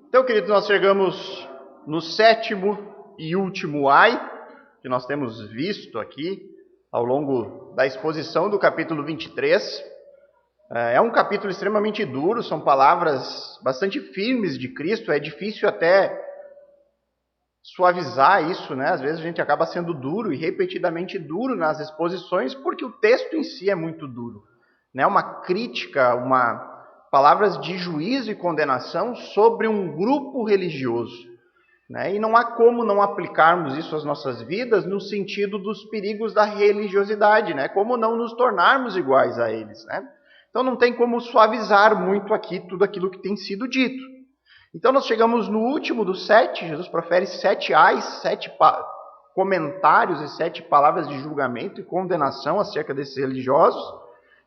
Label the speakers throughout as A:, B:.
A: Então, queridos, nós chegamos no sétimo e último ai, que nós temos visto aqui ao longo da exposição do capítulo 23. É um capítulo extremamente duro, são palavras bastante firmes de Cristo, é difícil até suavizar isso, né? Às vezes a gente acaba sendo duro e repetidamente duro nas exposições, porque o texto em si é muito duro, né? Uma crítica, palavras de juízo e condenação sobre um grupo religioso, né? E não há como não aplicarmos isso às nossas vidas no sentido dos perigos da religiosidade, né? Como não nos tornarmos iguais a eles, né? Então não tem como suavizar muito aqui tudo aquilo que tem sido dito. Então nós chegamos no último dos 7, Jesus profere 7 ais, 7 comentários e 7 palavras de julgamento e condenação acerca desses religiosos.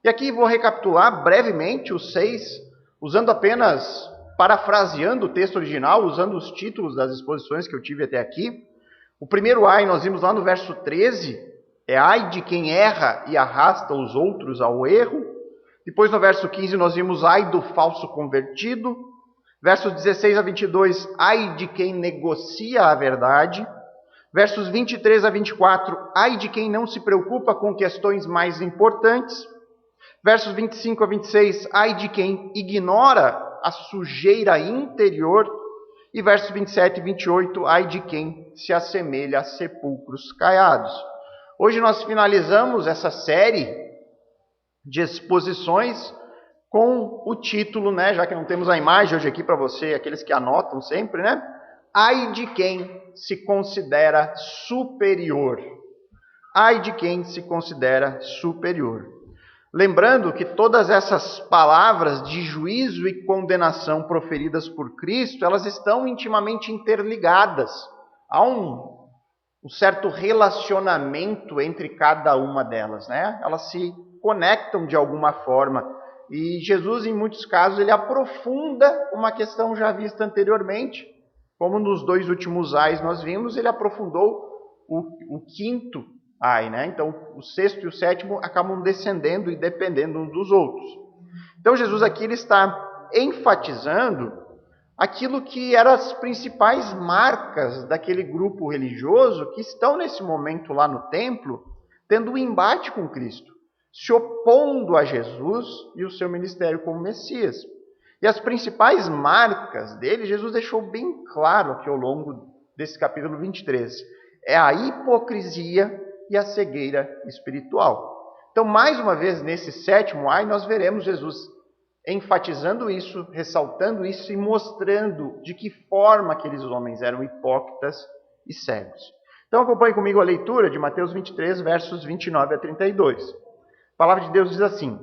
A: E aqui vou recapitular brevemente os 6, usando apenas, parafraseando o texto original, usando os títulos das exposições que eu tive até aqui. O primeiro ai, nós vimos lá no verso 13, é ai de quem erra e arrasta os outros ao erro. Depois no verso 15 nós vimos ai do falso convertido. Versos 16 a 22, ai de quem negocia a verdade. Versos 23 a 24, ai de quem não se preocupa com questões mais importantes. Versos 25 a 26, ai de quem ignora a sujeira interior. E versos 27 e 28, ai de quem se assemelha a sepulcros caiados. Hoje nós finalizamos essa série de exposições com o título, né, já que não temos a imagem hoje aqui para você, aqueles que anotam sempre, né? Ai de quem se considera superior. Ai de quem se considera superior. Lembrando que todas essas palavras de juízo e condenação proferidas por Cristo, elas estão intimamente interligadas. Há um certo relacionamento entre cada uma delas, né? Elas se conectam de alguma forma. E Jesus, em muitos casos, ele aprofunda uma questão já vista anteriormente. Como nos 2 últimos ais nós vimos, ele aprofundou o quinto ai, né? Então, o 6º e o 7º acabam descendendo e dependendo uns dos outros. Então, Jesus aqui ele está enfatizando aquilo que eram as principais marcas daquele grupo religioso que estão nesse momento lá no templo, tendo um embate com Cristo, se opondo a Jesus e o seu ministério como Messias. E as principais marcas dele, Jesus deixou bem claro aqui ao longo desse capítulo 23. É a hipocrisia e a cegueira espiritual. Então, mais uma vez, nesse 7º ai, nós veremos Jesus enfatizando isso, ressaltando isso e mostrando de que forma aqueles homens eram hipócritas e cegos. Então, acompanhe comigo a leitura de Mateus 23, versos 29 a 32. A palavra de Deus diz assim: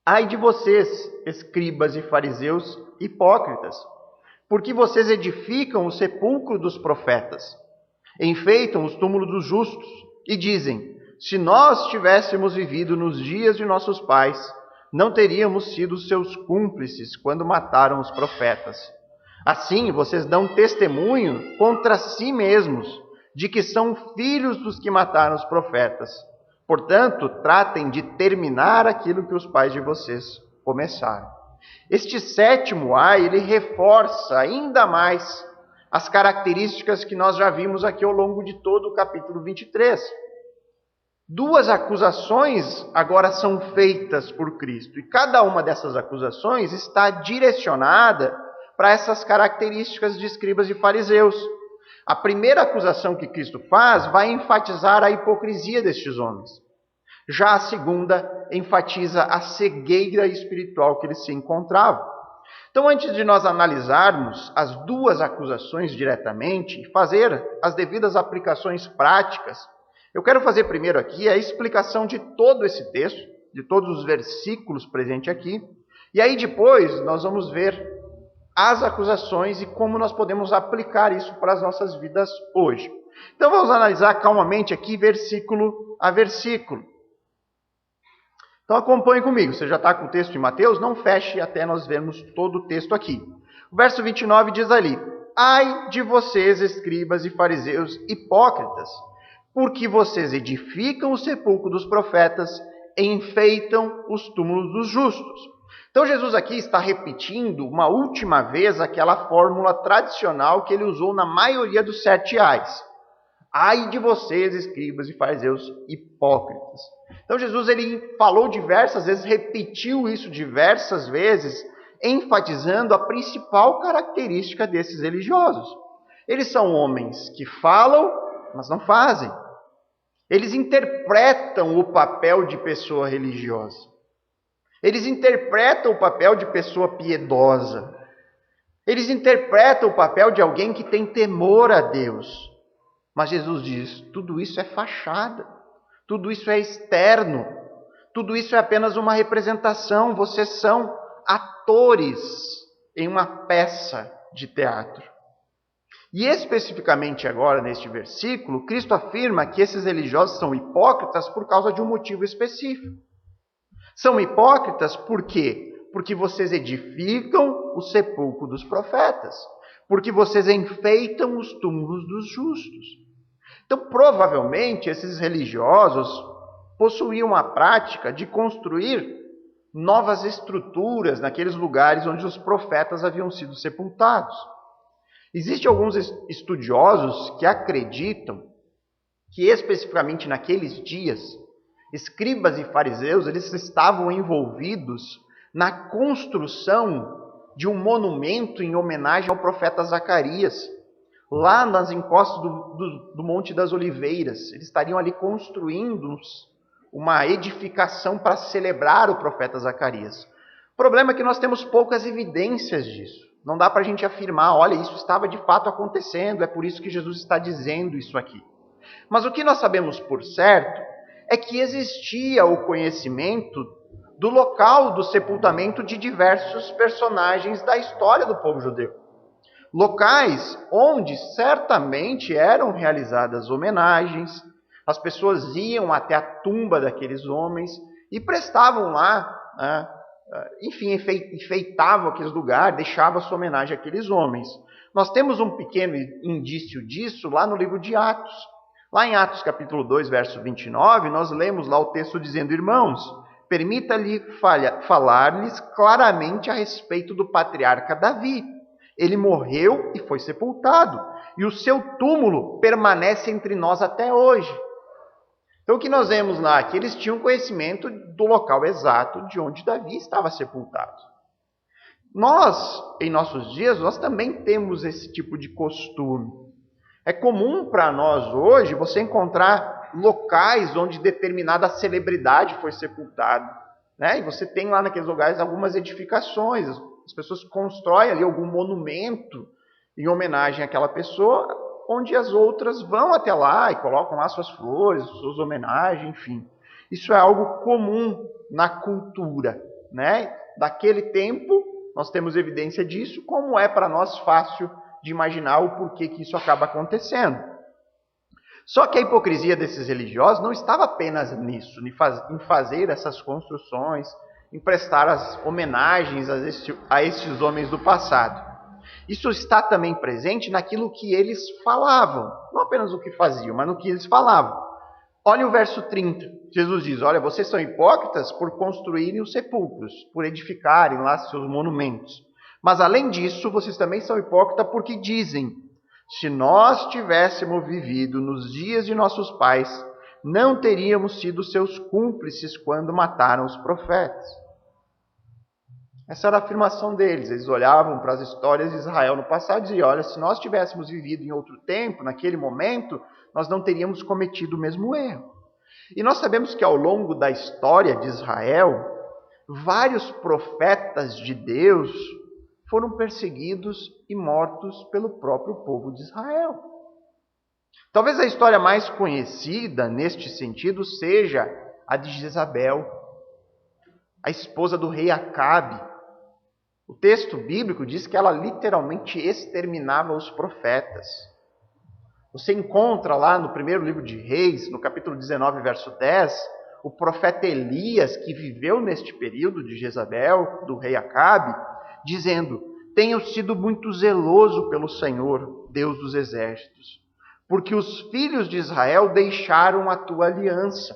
A: ai de vocês, escribas e fariseus hipócritas, porque vocês edificam o sepulcro dos profetas, enfeitam os túmulos dos justos e dizem: se nós tivéssemos vivido nos dias de nossos pais, não teríamos sido seus cúmplices quando mataram os profetas. Assim, vocês dão testemunho contra si mesmos de que são filhos dos que mataram os profetas. Portanto, tratem de terminar aquilo que os pais de vocês começaram. Este 7º ai, ele reforça ainda mais as características que nós já vimos aqui ao longo de todo o capítulo 23. 2 acusações agora são feitas por Cristo, e cada uma dessas acusações está direcionada para essas características de escribas e fariseus. A primeira acusação que Cristo faz vai enfatizar a hipocrisia destes homens. Já a segunda enfatiza a cegueira espiritual que eles se encontravam. Então, antes de nós analisarmos as 2 acusações diretamente e fazer as devidas aplicações práticas, eu quero fazer primeiro aqui a explicação de todo esse texto, de todos os versículos presentes aqui, e aí depois nós vamos ver as acusações e como nós podemos aplicar isso para as nossas vidas hoje. Então vamos analisar calmamente aqui versículo a versículo. Então acompanhe comigo, você já está com o texto de Mateus? Não feche até nós vermos todo o texto aqui. O verso 29 diz ali: ai de vocês, escribas e fariseus hipócritas, porque vocês edificam o sepulcro dos profetas, enfeitam os túmulos dos justos. Então Jesus aqui está repetindo uma última vez aquela fórmula tradicional que ele usou na maioria dos 7 ais. Ai de vocês, escribas e fariseus hipócritas. Então Jesus ele falou diversas vezes, repetiu isso diversas vezes, enfatizando a principal característica desses religiosos. Eles são homens que falam, mas não fazem. Eles interpretam o papel de pessoa religiosa. Eles interpretam o papel de pessoa piedosa. Eles interpretam o papel de alguém que tem temor a Deus. Mas Jesus diz, tudo isso é fachada. Tudo isso é externo. Tudo isso é apenas uma representação. Vocês são atores em uma peça de teatro. E especificamente agora, neste versículo, Cristo afirma que esses religiosos são hipócritas por causa de um motivo específico. São hipócritas por quê? Porque vocês edificam o sepulcro dos profetas. Porque vocês enfeitam os túmulos dos justos. Então, provavelmente, esses religiosos possuíam a prática de construir novas estruturas naqueles lugares onde os profetas haviam sido sepultados. Existem alguns estudiosos que acreditam que, especificamente naqueles dias, escribas e fariseus eles estavam envolvidos na construção de um monumento em homenagem ao profeta Zacarias, lá nas encostas do Monte das Oliveiras. Eles estariam ali construindo uma edificação para celebrar o profeta Zacarias. O problema é que nós temos poucas evidências disso. Não dá para a gente afirmar, olha, isso estava de fato acontecendo, é por isso que Jesus está dizendo isso aqui. Mas o que nós sabemos por certo é que existia o conhecimento do local do sepultamento de diversos personagens da história do povo judeu. Locais onde certamente eram realizadas homenagens, as pessoas iam até a tumba daqueles homens e prestavam lá, enfim, enfeitavam aqueles lugares, deixavam sua homenagem àqueles homens. Nós temos um pequeno indício disso lá no livro de Atos. Lá em Atos capítulo 2, verso 29, nós lemos lá o texto dizendo, irmãos, permita-lhe falar-lhes claramente a respeito do patriarca Davi. Ele morreu e foi sepultado, e o seu túmulo permanece entre nós até hoje. Então o que nós vemos lá? Que eles tinham conhecimento do local exato de onde Davi estava sepultado. Nós, em nossos dias, nós também temos esse tipo de costume. É comum para nós hoje você encontrar locais onde determinada celebridade foi sepultada, né? E você tem lá naqueles lugares algumas edificações, as pessoas constroem ali algum monumento em homenagem àquela pessoa, onde as outras vão até lá e colocam lá suas flores, suas homenagens, enfim. Isso é algo comum na cultura, né? Daquele tempo, nós temos evidência disso, como é para nós fácil de imaginar o porquê que isso acaba acontecendo. Só que a hipocrisia desses religiosos não estava apenas nisso, em fazer essas construções, em prestar as homenagens a esses homens do passado. Isso está também presente naquilo que eles falavam, não apenas o que faziam, mas no que eles falavam. Olha o verso 30, Jesus diz, olha, vocês são hipócritas por construírem os sepulcros, por edificarem lá seus monumentos. Mas além disso, vocês também são hipócritas porque dizem, se nós tivéssemos vivido nos dias de nossos pais, não teríamos sido seus cúmplices quando mataram os profetas. Essa era a afirmação deles. Eles olhavam para as histórias de Israel no passado e diziam, olha, se nós tivéssemos vivido em outro tempo, naquele momento, nós não teríamos cometido o mesmo erro. E nós sabemos que ao longo da história de Israel, vários profetas de Deus foram perseguidos e mortos pelo próprio povo de Israel. Talvez a história mais conhecida neste sentido seja a de Jezabel, a esposa do rei Acabe. O texto bíblico diz que ela literalmente exterminava os profetas. Você encontra lá no primeiro livro de Reis, no capítulo 19, verso 10, o profeta Elias, que viveu neste período de Jezabel, do rei Acabe, dizendo, tenho sido muito zeloso pelo Senhor, Deus dos exércitos, porque os filhos de Israel deixaram a tua aliança,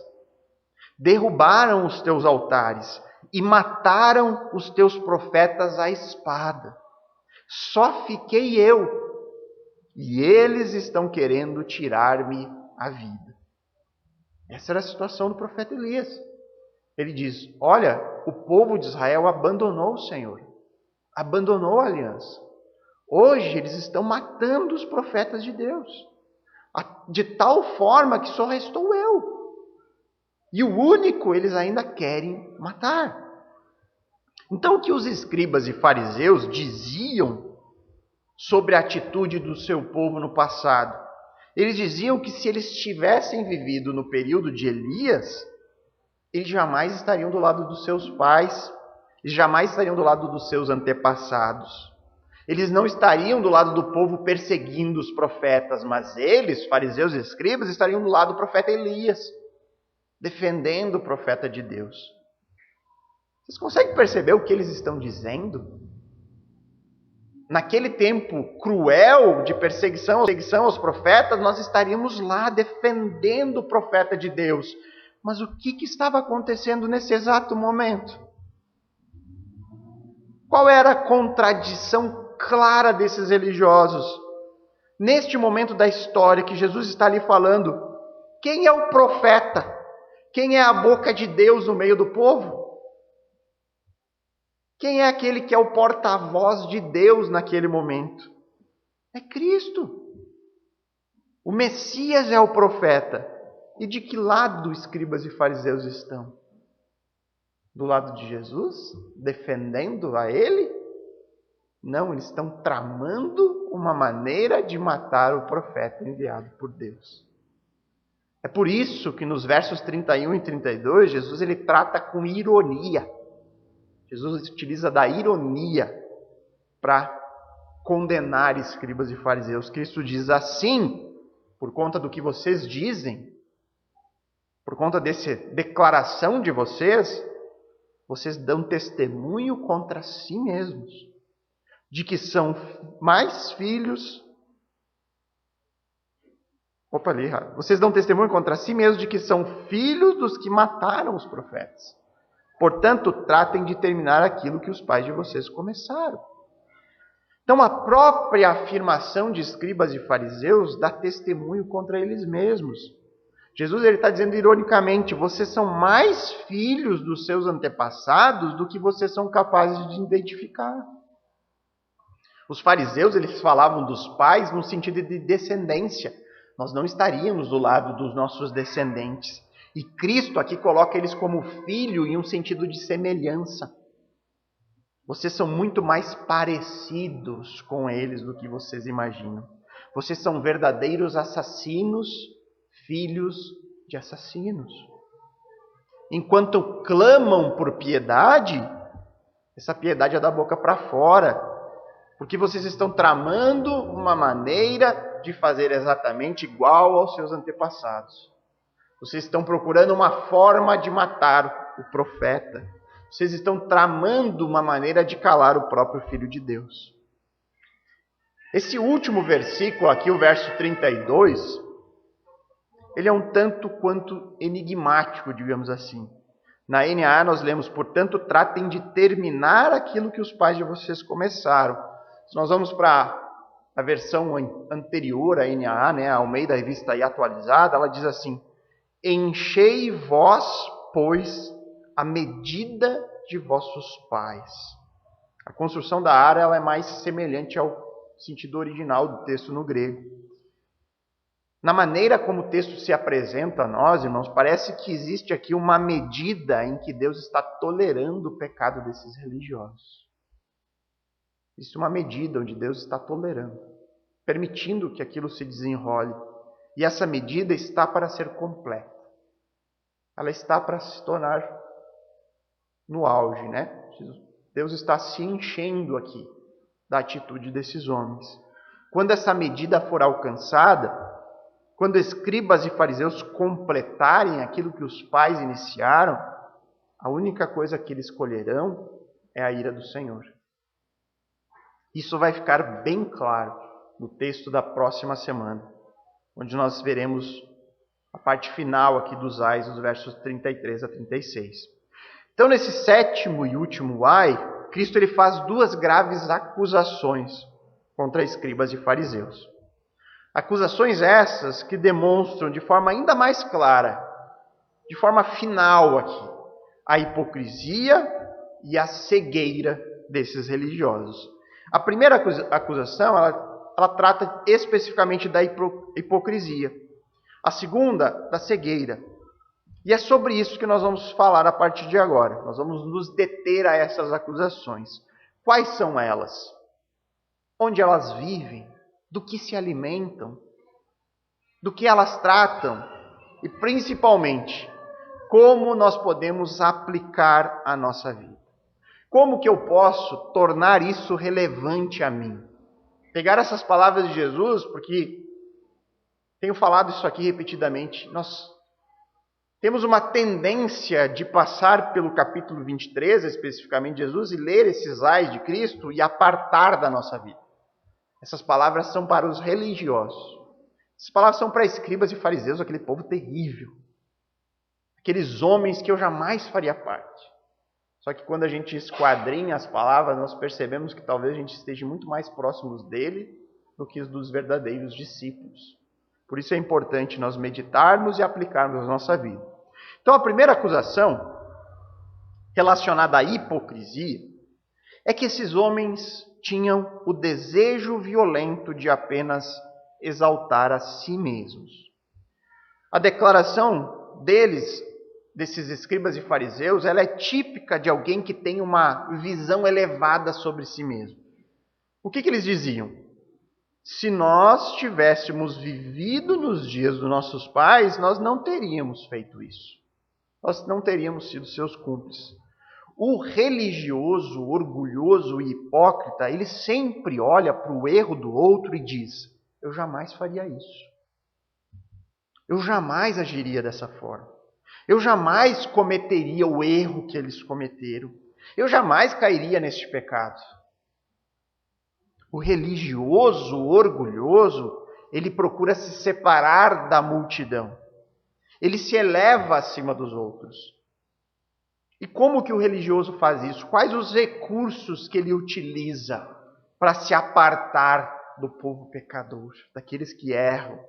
A: derrubaram os teus altares e mataram os teus profetas à espada. Só fiquei eu, e eles estão querendo tirar-me a vida. Essa era a situação do profeta Elias. Ele diz: olha, o povo de Israel abandonou o Senhor, abandonou a aliança. Hoje eles estão matando os profetas de Deus, de tal forma que só restou eu. E o único eles ainda querem matar. Então o que os escribas e fariseus diziam sobre a atitude do seu povo no passado? Eles diziam que se eles tivessem vivido no período de Elias, eles jamais estariam do lado dos seus pais, eles jamais estariam do lado dos seus antepassados. Eles não estariam do lado do povo perseguindo os profetas, mas eles, fariseus e escribas, estariam do lado do profeta Elias, defendendo o profeta de Deus. Vocês conseguem perceber o que eles estão dizendo? Naquele tempo cruel de perseguição aos profetas, nós estaríamos lá defendendo o profeta de Deus. Mas o que estava acontecendo nesse exato momento? Qual era a contradição clara desses religiosos? Neste momento da história que Jesus está ali falando, quem é o profeta? Quem é a boca de Deus no meio do povo? Quem é aquele que é o porta-voz de Deus naquele momento? É Cristo. O Messias é o profeta. E de que lado escribas e fariseus estão? Do lado de Jesus? Defendendo a Ele? Não, eles estão tramando uma maneira de matar o profeta enviado por Deus. É por isso que nos versos 31 e 32, Jesus ele trata com ironia. Jesus utiliza da ironia para condenar escribas e fariseus. Cristo diz assim, por conta do que vocês dizem, por conta dessa declaração de vocês, vocês dão testemunho contra si mesmos, de que são mais filhos... li errado. Vocês dão testemunho contra si mesmos de que são filhos dos que mataram os profetas. Portanto, tratem de terminar aquilo que os pais de vocês começaram. Então, a própria afirmação de escribas e fariseus dá testemunho contra eles mesmos. Jesus está dizendo ironicamente, vocês são mais filhos dos seus antepassados do que vocês são capazes de identificar. Os fariseus, eles falavam dos pais no sentido de descendência. Nós não estaríamos do lado dos nossos descendentes. E Cristo aqui coloca eles como filho em um sentido de semelhança. Vocês são muito mais parecidos com eles do que vocês imaginam. Vocês são verdadeiros assassinos, filhos de assassinos. Enquanto clamam por piedade, essa piedade é da boca para fora. Porque vocês estão tramando uma maneira de fazer exatamente igual aos seus antepassados. Vocês estão procurando uma forma de matar o profeta. Vocês estão tramando uma maneira de calar o próprio Filho de Deus. Esse último versículo aqui, o verso 32, ele é um tanto quanto enigmático, digamos assim. Na NAA nós lemos, portanto, tratem de terminar aquilo que os pais de vocês começaram. Se nós vamos para a versão anterior à NAA, a Almeida Revista aí atualizada, ela diz assim: enchei vós, pois, a medida de vossos pais. A construção da área ela é mais semelhante ao sentido original do texto no grego. Na maneira como o texto se apresenta a nós, irmãos, parece que existe aqui uma medida em que Deus está tolerando o pecado desses religiosos. Existe uma medida onde Deus está tolerando, permitindo que aquilo se desenrole. E essa medida está para ser completa. Ela está para se tornar no auge, né? Deus está se enchendo aqui da atitude desses homens. Quando essa medida for alcançada, quando escribas e fariseus completarem aquilo que os pais iniciaram, a única coisa que eles colherão é a ira do Senhor. Isso vai ficar bem claro no texto da próxima semana, onde nós veremos a parte final aqui dos ais, os versos 33 a 36. Então, nesse sétimo e último ai, Cristo ele faz duas graves acusações contra escribas e fariseus. Acusações essas que demonstram de forma ainda mais clara, de forma final aqui, a hipocrisia e a cegueira desses religiosos. A primeira acusação, ela trata especificamente da hipocrisia. A segunda, da cegueira. E é sobre isso que nós vamos falar a partir de agora. Nós vamos nos deter a essas acusações. Quais são elas? Onde elas vivem? Do que se alimentam? Do que elas tratam? E principalmente, como nós podemos aplicar a nossa vida? Como que eu posso tornar isso relevante a mim? Pegar essas palavras de Jesus, porque tenho falado isso aqui repetidamente, nós temos uma tendência de passar pelo capítulo 23, especificamente de Jesus, e ler esses ais de Cristo e apartar da nossa vida. Essas palavras são para os religiosos. Essas palavras são para escribas e fariseus, aquele povo terrível. Aqueles homens que eu jamais faria parte. Só que quando a gente esquadrinha as palavras, nós percebemos que talvez a gente esteja muito mais próximos dele do que dos verdadeiros discípulos. Por isso é importante nós meditarmos e aplicarmos a nossa vida. Então a primeira acusação, relacionada à hipocrisia, é que esses homens tinham o desejo violento de apenas exaltar a si mesmos. A declaração desses escribas e fariseus, ela é típica de alguém que tem uma visão elevada sobre si mesmo. O que eles diziam? Se nós tivéssemos vivido nos dias dos nossos pais, nós não teríamos feito isso. Nós não teríamos sido seus cúmplices. O religioso, orgulhoso e hipócrita, ele sempre olha para o erro do outro e diz: eu jamais faria isso. Eu jamais agiria dessa forma. Eu jamais cometeria o erro que eles cometeram. Eu jamais cairia neste pecado. O religioso, orgulhoso, ele procura se separar da multidão. Ele se eleva acima dos outros. E como que o religioso faz isso? Quais os recursos que ele utiliza para se apartar do povo pecador, daqueles que erram?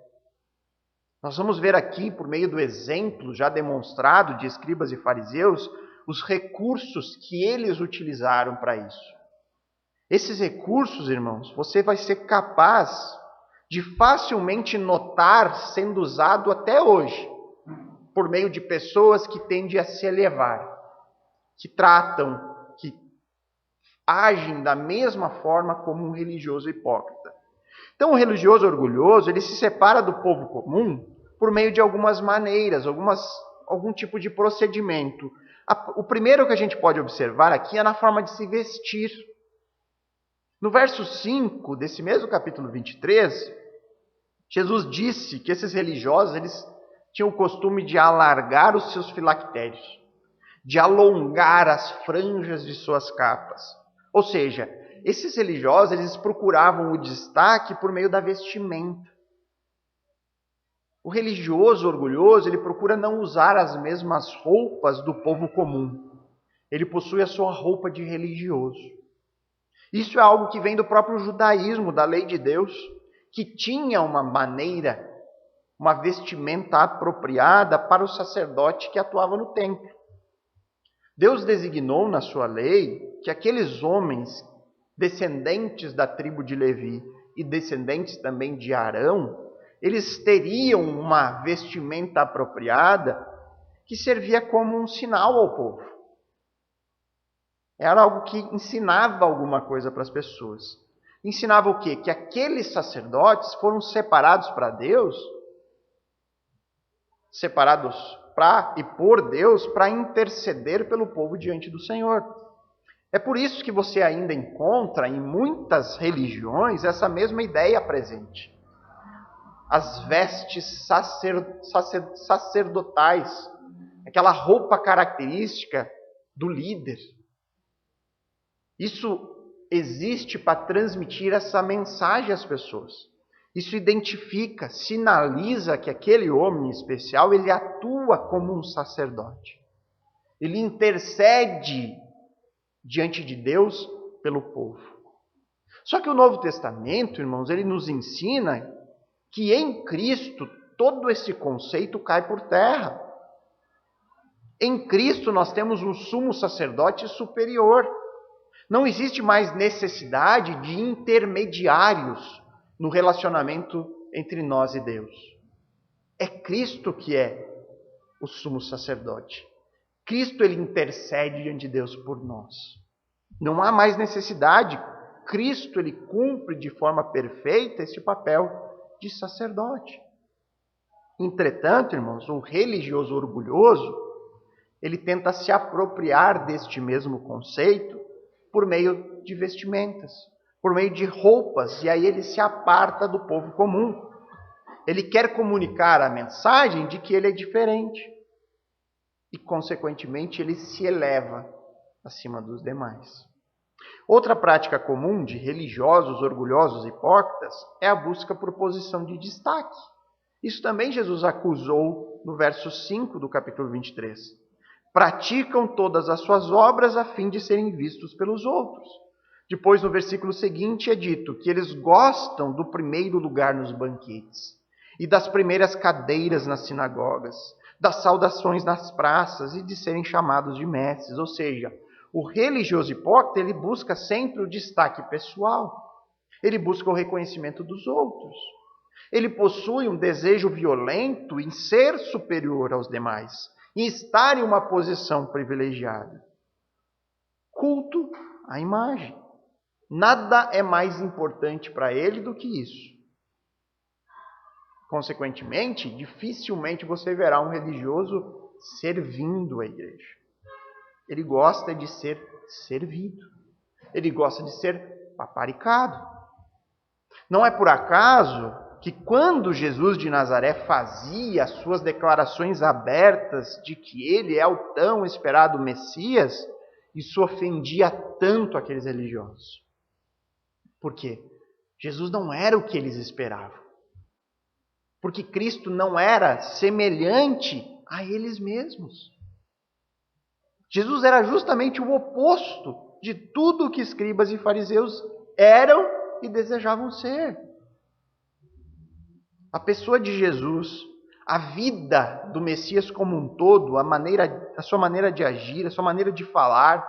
A: Nós vamos ver aqui, por meio do exemplo já demonstrado de escribas e fariseus, os recursos que eles utilizaram para isso. Esses recursos, irmãos, você vai ser capaz de facilmente notar sendo usado até hoje, por meio de pessoas que tendem a se elevar, que tratam, que agem da mesma forma como um religioso hipócrita. Então, o religioso orgulhoso, ele se separa do povo comum por meio de algumas maneiras, algum tipo de procedimento. O primeiro que a gente pode observar aqui é na forma de se vestir. No verso 5 desse mesmo capítulo 23, Jesus disse que esses religiosos, eles tinham o costume de alargar os seus filactérios, de alongar as franjas de suas capas. Ou seja, esses religiosos, eles procuravam o destaque por meio da vestimenta. O religioso orgulhoso, ele procura não usar as mesmas roupas do povo comum. Ele possui a sua roupa de religioso. Isso é algo que vem do próprio judaísmo, da lei de Deus, que tinha uma maneira, uma vestimenta apropriada para o sacerdote que atuava no templo. Deus designou na sua lei que aqueles homens, descendentes da tribo de Levi e descendentes também de Arão, eles teriam uma vestimenta apropriada que servia como um sinal ao povo. Era algo que ensinava alguma coisa para as pessoas. Ensinava o quê? Que aqueles sacerdotes foram separados para Deus, separados para e por Deus, para interceder pelo povo diante do Senhor. É por isso que você ainda encontra em muitas religiões essa mesma ideia presente. As vestes sacerdotais, aquela roupa característica do líder. Isso existe para transmitir essa mensagem às pessoas. Isso identifica, sinaliza que aquele homem especial, ele atua como um sacerdote. Ele intercede diante de Deus pelo povo. Só que o Novo Testamento, irmãos, ele nos ensina que em Cristo todo esse conceito cai por terra. Em Cristo nós temos um sumo sacerdote superior. Não existe mais necessidade de intermediários no relacionamento entre nós e Deus. É Cristo que é o sumo sacerdote. Cristo, ele intercede diante de Deus por nós. Não há mais necessidade. Cristo, ele cumpre de forma perfeita esse papel de sacerdote. Entretanto, irmãos, o religioso orgulhoso, ele tenta se apropriar deste mesmo conceito por meio de vestimentas, por meio de roupas, e aí ele se aparta do povo comum. Ele quer comunicar a mensagem de que ele é diferente. E, consequentemente, ele se eleva acima dos demais. Outra prática comum de religiosos, orgulhosos e hipócritas é a busca por posição de destaque. Isso também Jesus acusou no verso 5 do capítulo 23. Praticam todas as suas obras a fim de serem vistos pelos outros. Depois, no versículo seguinte, é dito que eles gostam do primeiro lugar nos banquetes e das primeiras cadeiras nas sinagogas, das saudações nas praças e de serem chamados de mestres. Ou seja, o religioso hipócrita, ele busca sempre o destaque pessoal. Ele busca o reconhecimento dos outros. Ele possui um desejo violento em ser superior aos demais, em estar em uma posição privilegiada. Culto à imagem. Nada é mais importante para ele do que isso. Consequentemente, dificilmente você verá um religioso servindo a igreja. Ele gosta de ser servido. Ele gosta de ser paparicado. Não é por acaso que quando Jesus de Nazaré fazia as suas declarações abertas de que ele é o tão esperado Messias, isso ofendia tanto aqueles religiosos. Por quê? Jesus não era o que eles esperavam. Porque Cristo não era semelhante a eles mesmos. Jesus era justamente o oposto de tudo o que escribas e fariseus eram e desejavam ser. A pessoa de Jesus, a vida do Messias como um todo, a sua maneira de agir, a sua maneira de falar,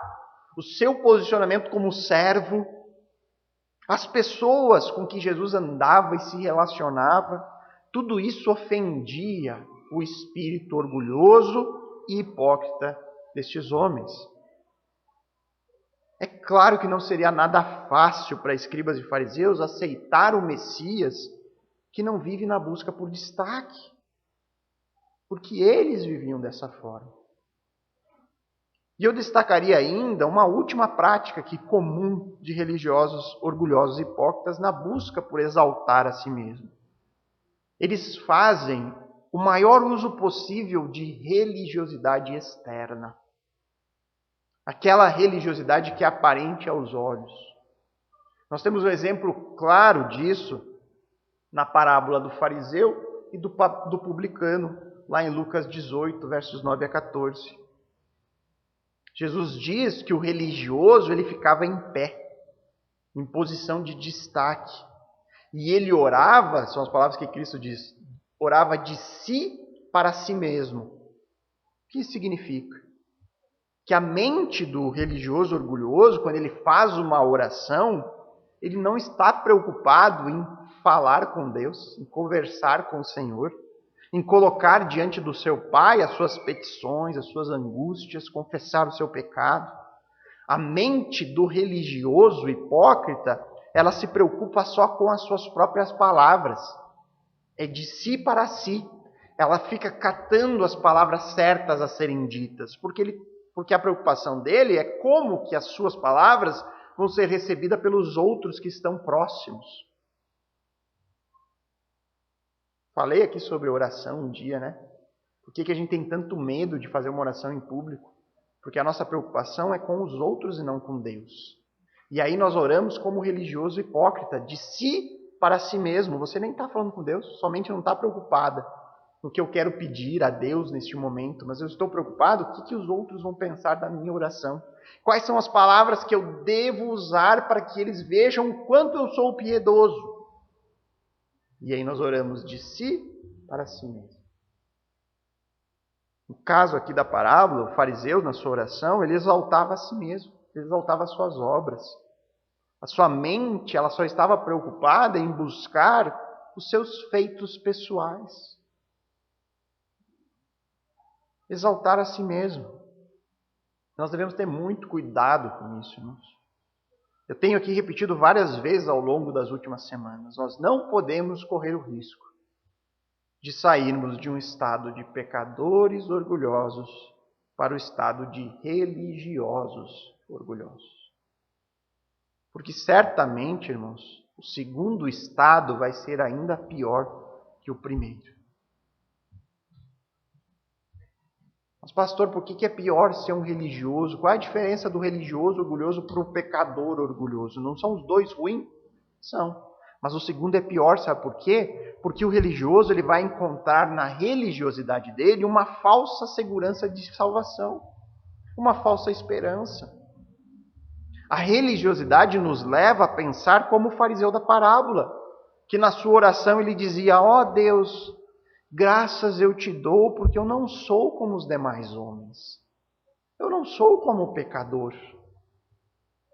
A: o seu posicionamento como servo, as pessoas com que Jesus andava e se relacionava, tudo isso ofendia o espírito orgulhoso e hipócrita destes homens. É claro que não seria nada fácil para escribas e fariseus aceitar o Messias que não vive na busca por destaque, porque eles viviam dessa forma. E eu destacaria ainda uma última prática que comum de religiosos orgulhosos e hipócritas na busca por exaltar a si mesmo. Eles fazem o maior uso possível de religiosidade externa. Aquela religiosidade que é aparente aos olhos. Nós temos um exemplo claro disso na parábola do fariseu e do publicano, lá em Lucas 18, versos 9 a 14. Jesus diz que o religioso ele ficava em pé, em posição de destaque. E ele orava, são as palavras que Cristo diz, orava de si para si mesmo. O que isso significa? Que a mente do religioso orgulhoso, quando ele faz uma oração, ele não está preocupado em falar com Deus, em conversar com o Senhor, em colocar diante do seu Pai as suas petições, as suas angústias, confessar o seu pecado. A mente do religioso hipócrita, ela se preocupa só com as suas próprias palavras. É de si para si. Ela fica catando as palavras certas a serem ditas, porque a preocupação dele é como que as suas palavras vão ser recebidas pelos outros que estão próximos. Falei aqui sobre oração um dia, né? Por que a gente tem tanto medo de fazer uma oração em público? Porque a nossa preocupação é com os outros e não com Deus. E aí nós oramos como religioso hipócrita, de si para si mesmo. Você nem está falando com Deus, sua mente não está preocupada no que eu quero pedir a Deus neste momento, mas eu estou preocupado o que os outros vão pensar da minha oração. Quais são as palavras que eu devo usar para que eles vejam o quanto eu sou piedoso? E aí nós oramos de si para si mesmo. No caso aqui da parábola, o fariseu, na sua oração, ele exaltava a si mesmo, ele exaltava as suas obras. A sua mente, ela só estava preocupada em buscar os seus feitos pessoais. Exaltar a si mesmo. Nós devemos ter muito cuidado com isso, irmãos. Eu tenho aqui repetido várias vezes ao longo das últimas semanas. Nós não podemos correr o risco de sairmos de um estado de pecadores orgulhosos para o estado de religiosos orgulhosos. Porque certamente, irmãos, o segundo estado vai ser ainda pior que o primeiro. Mas, pastor, por que é pior ser um religioso? Qual é a diferença do religioso orgulhoso para o pecador orgulhoso? Não são os dois ruins? São. Mas o segundo é pior, sabe por quê? Porque o religioso ele vai encontrar na religiosidade dele uma falsa segurança de salvação, uma falsa esperança. A religiosidade nos leva a pensar como o fariseu da parábola, que na sua oração ele dizia: ó Deus, graças eu te dou porque eu não sou como os demais homens. Eu não sou como o pecador.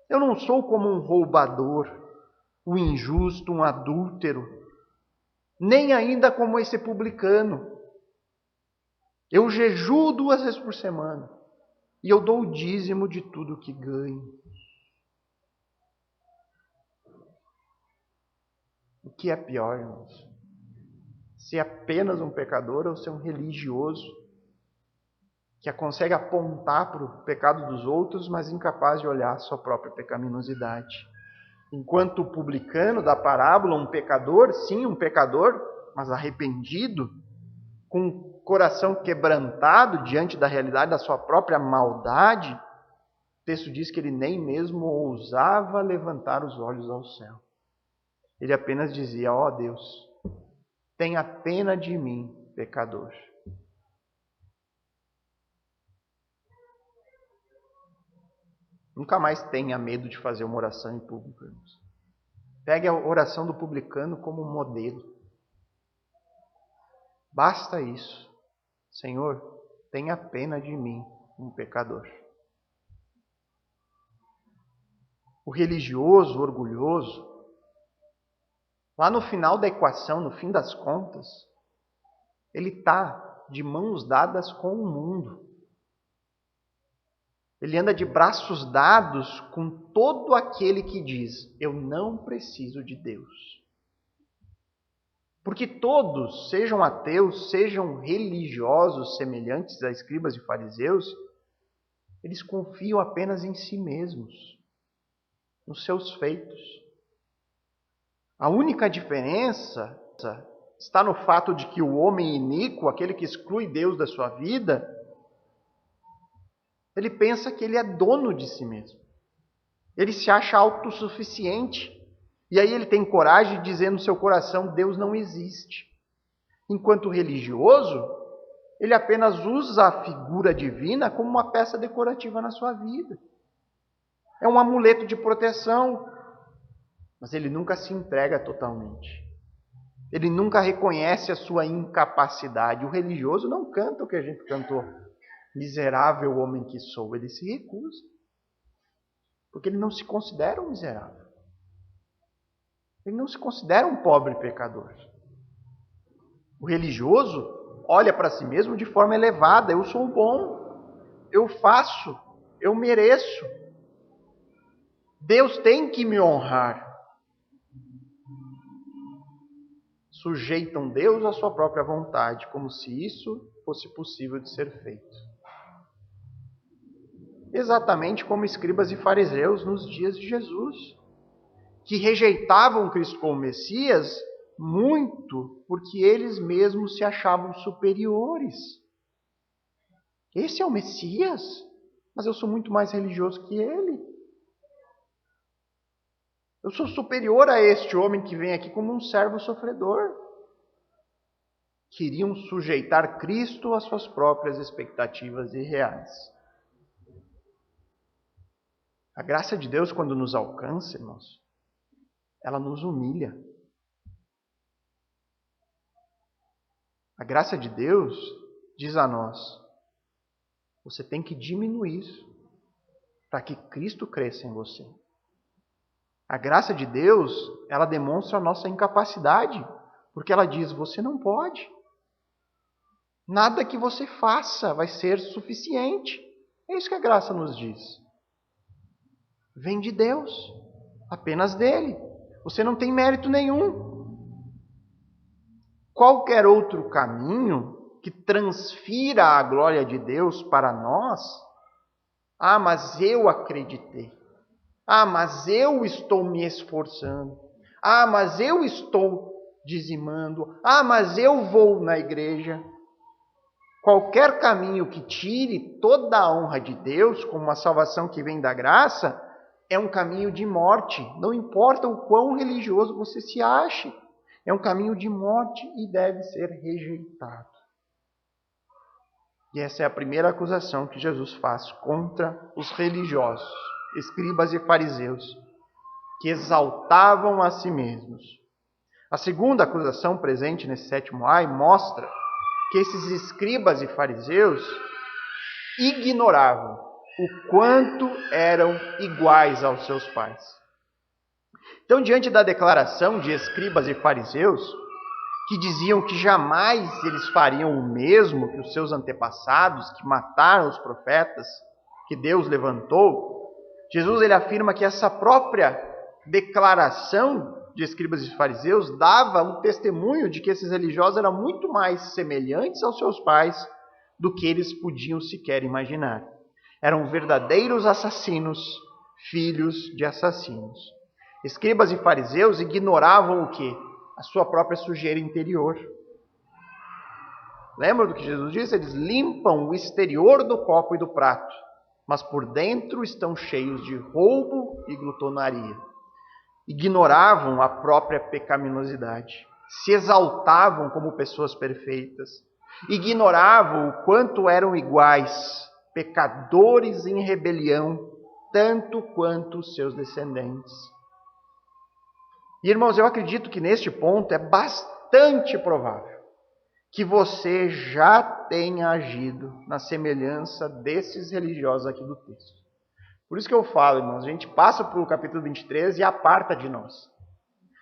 A: Eu não sou como um roubador, um injusto, um adúltero. Nem ainda como esse publicano. Eu jejuo 2 vezes por semana. E eu dou o dízimo de tudo que ganho. O que é pior, irmãos? Ser apenas um pecador ou ser um religioso que consegue apontar para o pecado dos outros, mas incapaz de olhar a sua própria pecaminosidade. Enquanto o publicano da parábola, um pecador, sim, um pecador, mas arrependido, com o coração quebrantado diante da realidade da sua própria maldade, o texto diz que ele nem mesmo ousava levantar os olhos ao céu. Ele apenas dizia: ó Deus, tenha pena de mim, pecador. Nunca mais tenha medo de fazer uma oração em público, irmãos. Pegue a oração do publicano como modelo. Basta isso. Senhor, tenha pena de mim, um pecador. O religioso, o orgulhoso, lá no final da equação, no fim das contas, ele está de mãos dadas com o mundo. Ele anda de braços dados com todo aquele que diz: eu não preciso de Deus. Porque todos, sejam ateus, sejam religiosos semelhantes a escribas e fariseus, eles confiam apenas em si mesmos, nos seus feitos. A única diferença está no fato de que o homem iníquo, aquele que exclui Deus da sua vida, ele pensa que ele é dono de si mesmo. Ele se acha autossuficiente. E aí ele tem coragem de dizer no seu coração: Deus não existe. Enquanto o religioso, ele apenas usa a figura divina como uma peça decorativa na sua vida. É um amuleto de proteção. Mas ele nunca se entrega totalmente. Ele nunca reconhece a sua incapacidade. O religioso não canta o que a gente cantou: miserável homem que sou. Ele se recusa. Porque ele não se considera um miserável. Ele não se considera um pobre pecador. O religioso olha para si mesmo de forma elevada: eu sou bom, eu faço, eu mereço. Deus tem que me honrar. Sujeitam Deus à sua própria vontade, como se isso fosse possível de ser feito. Exatamente como escribas e fariseus nos dias de Jesus, que rejeitavam Cristo como Messias muito porque eles mesmos se achavam superiores. Esse é o Messias, mas eu sou muito mais religioso que ele. Eu sou superior a este homem que vem aqui como um servo sofredor. queriam sujeitar Cristo às suas próprias expectativas irreais. A graça de Deus, quando nos alcança, irmãos, ela nos humilha. A graça de Deus diz a nós: você tem que diminuir para que Cristo cresça em você. A graça de Deus, ela demonstra a nossa incapacidade, porque ela diz: você não pode. Nada que você faça vai ser suficiente. É isso que a graça nos diz. Vem de Deus, apenas dele. Você não tem mérito nenhum. Qualquer outro caminho que transfira a glória de Deus para nós, mas eu acreditei. Mas eu estou me esforçando. Mas eu estou dizimando. Mas eu vou na igreja. Qualquer caminho que tire toda a honra de Deus, como uma salvação que vem da graça, é um caminho de morte. Não importa o quão religioso você se ache. É um caminho de morte e deve ser rejeitado. E essa é a primeira acusação que Jesus faz contra os religiosos, escribas e fariseus, que exaltavam a si mesmos. A segunda acusação presente nesse 7º ai mostra que esses escribas e fariseus ignoravam o quanto eram iguais aos seus pais. Então, diante da declaração de escribas e fariseus, que diziam que jamais eles fariam o mesmo que os seus antepassados, que mataram os profetas que Deus levantou, Jesus ele afirma que essa própria declaração de escribas e fariseus dava um testemunho de que esses religiosos eram muito mais semelhantes aos seus pais do que eles podiam sequer imaginar. Eram verdadeiros assassinos, filhos de assassinos. Escribas e fariseus ignoravam o quê? A sua própria sujeira interior. Lembra do que Jesus disse? Eles limpam o exterior do copo e do prato, mas por dentro estão cheios de roubo e glutonaria. Ignoravam a própria pecaminosidade, se exaltavam como pessoas perfeitas, ignoravam o quanto eram iguais, pecadores em rebelião, tanto quanto os seus descendentes. E, irmãos, eu acredito que neste ponto é bastante provável que você já tenha agido na semelhança desses religiosos aqui do texto. Por isso que eu falo, irmãos, a gente passa para o capítulo 23 e aparta de nós.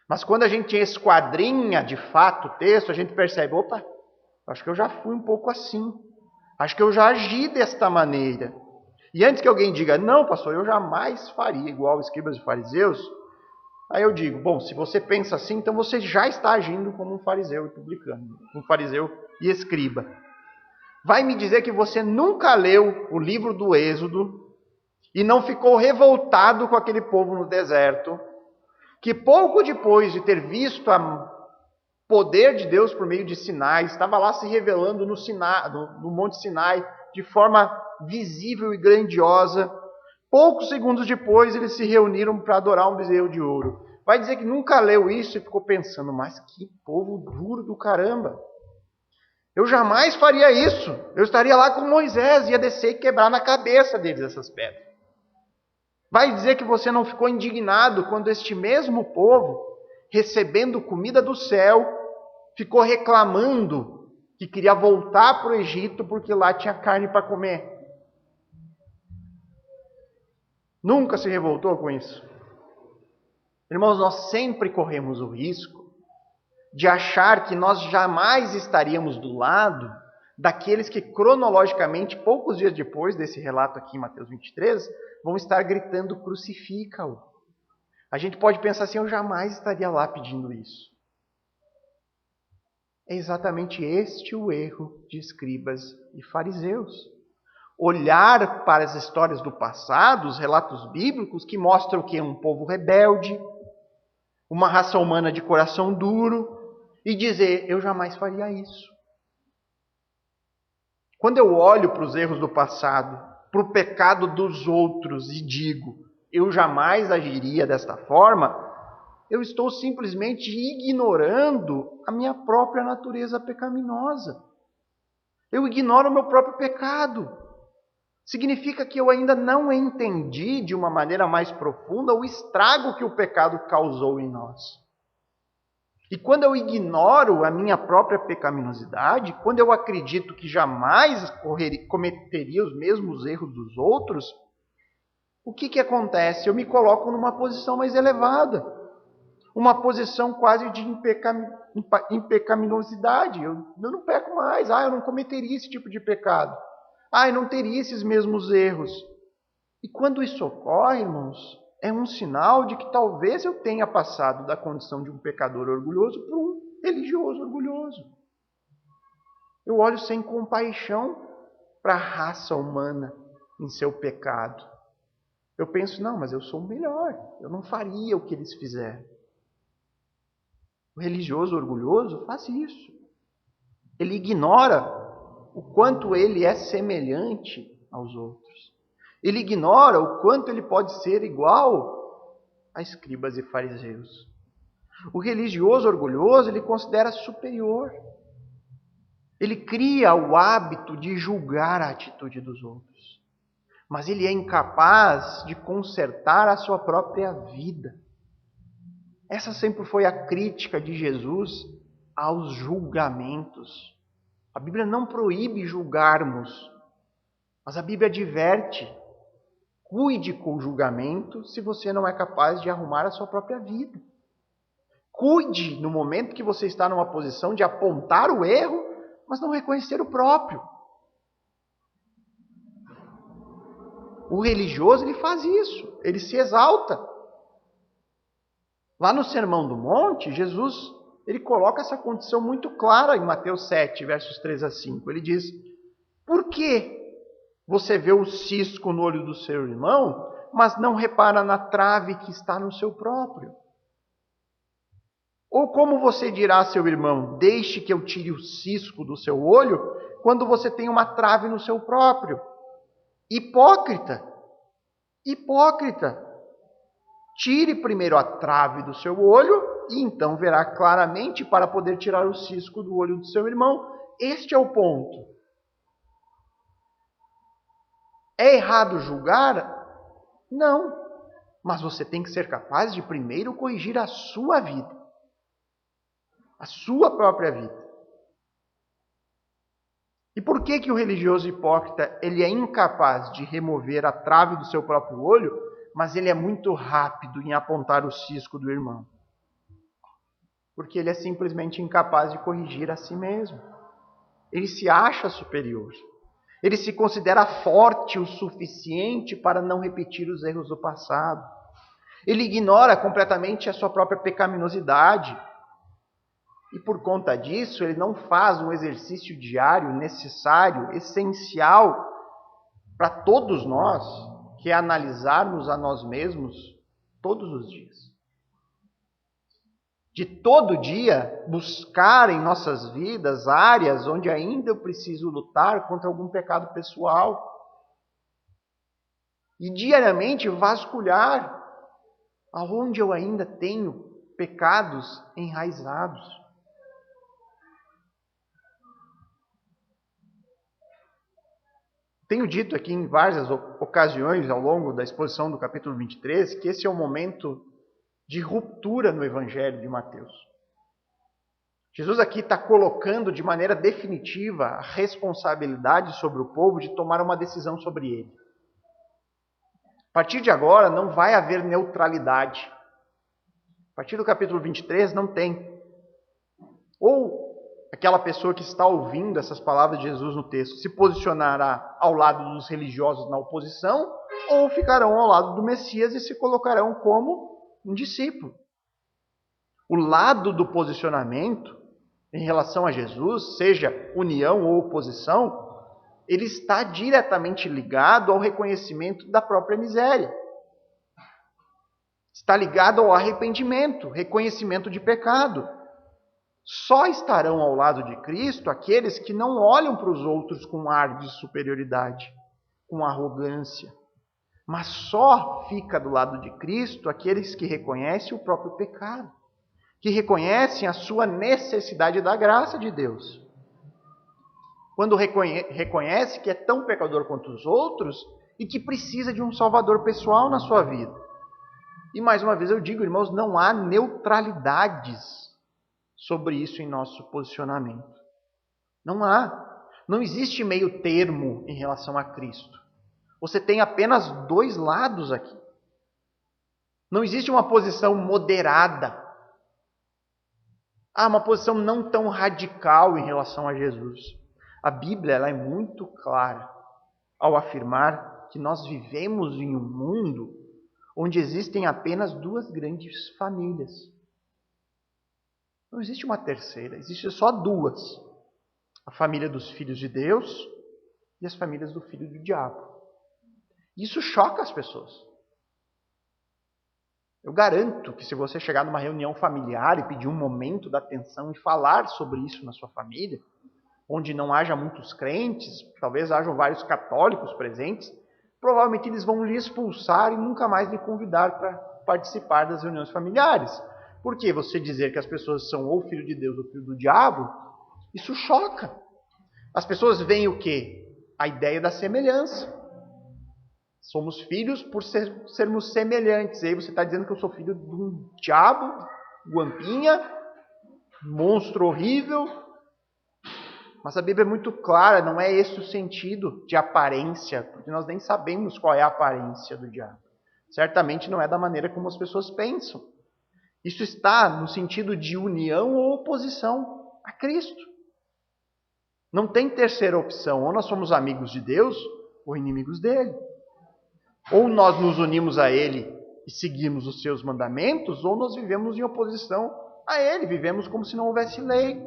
A: Mas quando a gente esquadrinha de fato o texto, a gente percebe, opa, acho que eu já fui um pouco assim. Acho que eu já agi desta maneira. E antes que alguém diga, não, pastor, eu jamais faria igual os escribas e fariseus, aí eu digo, bom, se você pensa assim, então você já está agindo como um fariseu e publicano, um fariseu e escriba. Vai me dizer que você nunca leu o livro do Êxodo e não ficou revoltado com aquele povo no deserto, que pouco depois de ter visto o poder de Deus por meio de Sinai, estava lá se revelando no Monte Sinai de forma visível e grandiosa. Poucos segundos depois, eles se reuniram para adorar um bezerro de ouro. Vai dizer que nunca leu isso e ficou pensando, mas que povo duro do caramba. Eu jamais faria isso. Eu estaria lá com Moisés, ia descer e quebrar na cabeça deles essas pedras. Vai dizer que você não ficou indignado quando este mesmo povo, recebendo comida do céu, ficou reclamando que queria voltar para o Egito porque lá tinha carne para comer. Nunca se revoltou com isso? Irmãos, nós sempre corremos o risco de achar que nós jamais estaríamos do lado daqueles que cronologicamente, poucos dias depois desse relato aqui em Mateus 23, vão estar gritando, crucifica-o. A gente pode pensar assim, eu jamais estaria lá pedindo isso. É exatamente este o erro de escribas e fariseus. Olhar para as histórias do passado, os relatos bíblicos, que mostram que é um povo rebelde, uma raça humana de coração duro, e dizer, eu jamais faria isso. Quando eu olho para os erros do passado, para o pecado dos outros e digo, eu jamais agiria desta forma, eu estou simplesmente ignorando a minha própria natureza pecaminosa. Eu ignoro o meu próprio pecado. Significa que eu ainda não entendi de uma maneira mais profunda o estrago que o pecado causou em nós. E quando eu ignoro a minha própria pecaminosidade, quando eu acredito que jamais cometeria os mesmos erros dos outros, o que acontece? Eu me coloco numa posição mais elevada, uma posição quase de impecaminosidade. Eu não peco mais, eu não cometeria esse tipo de pecado. Eu não teria esses mesmos erros. E quando isso ocorre, irmãos, é um sinal de que talvez eu tenha passado da condição de um pecador orgulhoso para um religioso orgulhoso. Eu olho sem compaixão para a raça humana em seu pecado. Eu penso, não, mas eu sou o melhor. Eu não faria o que eles fizeram. O religioso orgulhoso faz isso. Ele ignora o quanto ele é semelhante aos outros. Ele ignora o quanto ele pode ser igual a escribas e fariseus. O religioso orgulhoso, ele considera superior. Ele cria o hábito de julgar a atitude dos outros. Mas ele é incapaz de consertar a sua própria vida. Essa sempre foi a crítica de Jesus aos julgamentos. A Bíblia não proíbe julgarmos, mas a Bíblia adverte: cuide com o julgamento se você não é capaz de arrumar a sua própria vida. Cuide no momento que você está numa posição de apontar o erro, mas não reconhecer o próprio. O religioso, ele faz isso, ele se exalta. Lá no Sermão do Monte, Jesus, ele coloca essa condição muito clara em Mateus 7, versos 3 a 5. Ele diz: por que você vê o cisco no olho do seu irmão, mas não repara na trave que está no seu próprio? Ou como você dirá a seu irmão: deixe que eu tire o cisco do seu olho, quando você tem uma trave no seu próprio? Hipócrita! Hipócrita! Tire primeiro a trave do seu olho e então verá claramente para poder tirar o cisco do olho do seu irmão. Este é o ponto. É errado julgar? Não. Mas você tem que ser capaz de primeiro corrigir a sua vida. A sua própria vida. E por que o religioso hipócrita ele é incapaz de remover a trave do seu próprio olho, mas ele é muito rápido em apontar o cisco do irmão? Porque ele é simplesmente incapaz de corrigir a si mesmo. Ele se acha superior. Ele se considera forte o suficiente para não repetir os erros do passado. Ele ignora completamente a sua própria pecaminosidade. E por conta disso, ele não faz um exercício diário necessário, essencial para todos nós, que é analisarmos a nós mesmos todos os dias. De todo dia buscar em nossas vidas áreas onde ainda eu preciso lutar contra algum pecado pessoal. E diariamente vasculhar aonde eu ainda tenho pecados enraizados. Tenho dito aqui em várias ocasiões ao longo da exposição do capítulo 23 que esse é um momento de ruptura no Evangelho de Mateus. Jesus aqui está colocando de maneira definitiva a responsabilidade sobre o povo de tomar uma decisão sobre ele. A partir de agora não vai haver neutralidade. A partir do capítulo 23 não tem. Ou aquela pessoa que está ouvindo essas palavras de Jesus no texto se posicionará ao lado dos religiosos na oposição, ou ficarão ao lado do Messias e se colocarão como um discípulo. O lado do posicionamento em relação a Jesus, seja união ou oposição, ele está diretamente ligado ao reconhecimento da própria miséria. Está ligado ao arrependimento, reconhecimento de pecado. Só estarão ao lado de Cristo aqueles que não olham para os outros com ar de superioridade, com arrogância, Mas só fica do lado de Cristo aqueles que reconhecem o próprio pecado, que reconhecem a sua necessidade da graça de Deus. Quando reconhece que é tão pecador quanto os outros e que precisa de um salvador pessoal na sua vida. E mais uma vez eu digo, irmãos, não há neutralidades sobre isso em nosso posicionamento. Não há. Não existe meio termo em relação a Cristo. Você tem apenas dois lados aqui. Não existe uma posição moderada. Há uma posição não tão radical em relação a Jesus. A Bíblia ela é muito clara ao afirmar que nós vivemos em um mundo onde existem apenas duas grandes famílias. Não existe uma terceira, existe só duas. A família dos filhos de Deus e as famílias do filho do diabo. Isso choca as pessoas. Eu garanto que se você chegar numa reunião familiar e pedir um momento da atenção e falar sobre isso na sua família, onde não haja muitos crentes, talvez hajam vários católicos presentes, provavelmente eles vão lhe expulsar e nunca mais lhe convidar para participar das reuniões familiares. Porque você dizer que as pessoas são ou filho de Deus ou filho do diabo, isso choca. As pessoas veem o quê? A ideia da semelhança. Somos filhos por sermos semelhantes. E aí você está dizendo que eu sou filho de um diabo, guampinha, monstro horrível. Mas a Bíblia é muito clara, não é esse o sentido de aparência, porque nós nem sabemos qual é a aparência do diabo. Certamente não é da maneira como as pessoas pensam. Isso está no sentido de união ou oposição a Cristo. Não tem terceira opção. Ou nós somos amigos de Deus ou inimigos dele. Ou nós nos unimos a ele e seguimos os seus mandamentos, ou nós vivemos em oposição a ele. Vivemos como se não houvesse lei.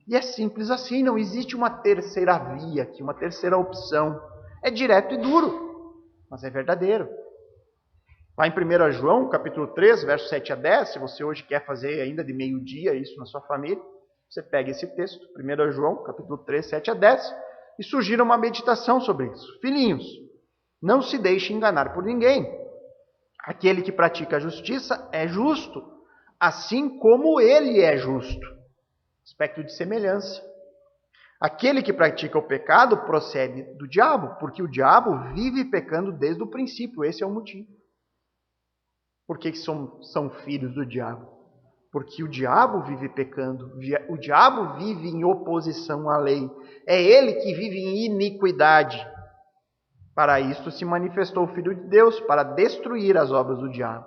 A: E é simples assim, não existe uma terceira via aqui, uma terceira opção. É direto e duro, mas é verdadeiro. Lá em 1 João, capítulo 3, versos 7 a 10, se você hoje quer fazer ainda de meio-dia isso na sua família, você pega esse texto, 1 João, capítulo 3, 7 a 10, e sugira uma meditação sobre isso. Filhinhos, não se deixe enganar por ninguém. Aquele que pratica a justiça é justo, assim como ele é justo. Aspecto de semelhança. Aquele que pratica o pecado procede do diabo, porque o diabo vive pecando desde o princípio. Esse é o motivo. Por que são filhos do diabo? Porque o diabo vive pecando. O diabo vive em oposição à lei. É ele que vive em iniquidade. Para isto se manifestou o Filho de Deus, para destruir as obras do diabo.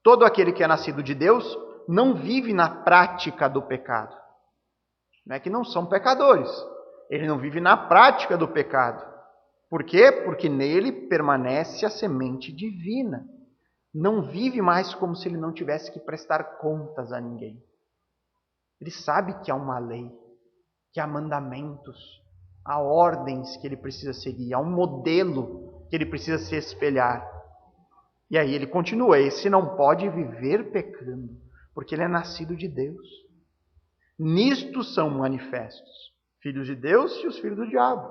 A: Todo aquele que é nascido de Deus não vive na prática do pecado. Não é que não são pecadores. Ele não vive na prática do pecado. Por quê? Porque nele permanece a semente divina. Não vive mais como se ele não tivesse que prestar contas a ninguém. Ele sabe que há uma lei, que há mandamentos, há ordens que ele precisa seguir, há um modelo que ele precisa se espelhar. E aí ele continua, esse não pode viver pecando, porque ele é nascido de Deus. Nisto são manifestos filhos de Deus e os filhos do diabo.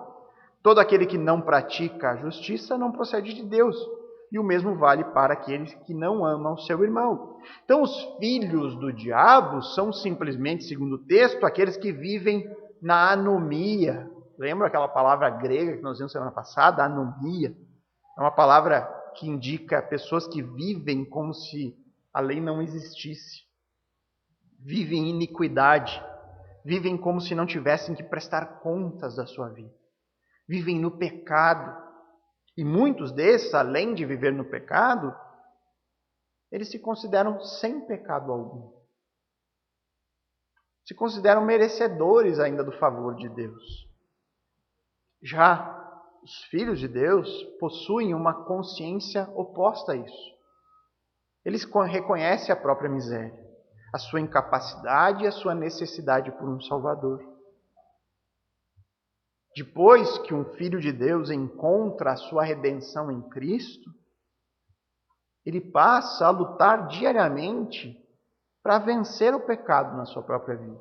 A: Todo aquele que não pratica a justiça não procede de Deus. E o mesmo vale para aqueles que não amam seu irmão. Então, os filhos do diabo são simplesmente, segundo o texto, aqueles que vivem na anomia. Lembra aquela palavra grega que nós vimos semana passada? Anomia. É uma palavra que indica pessoas que vivem como se a lei não existisse. Vivem em iniquidade. Vivem como se não tivessem que prestar contas da sua vida. Vivem no pecado. E muitos desses, além de viver no pecado, eles se consideram sem pecado algum. Se consideram merecedores ainda do favor de Deus. Já os filhos de Deus possuem uma consciência oposta a isso. Eles reconhecem a própria miséria, a sua incapacidade e a sua necessidade por um Salvador. Depois que um filho de Deus encontra a sua redenção em Cristo, ele passa a lutar diariamente para vencer o pecado na sua própria vida.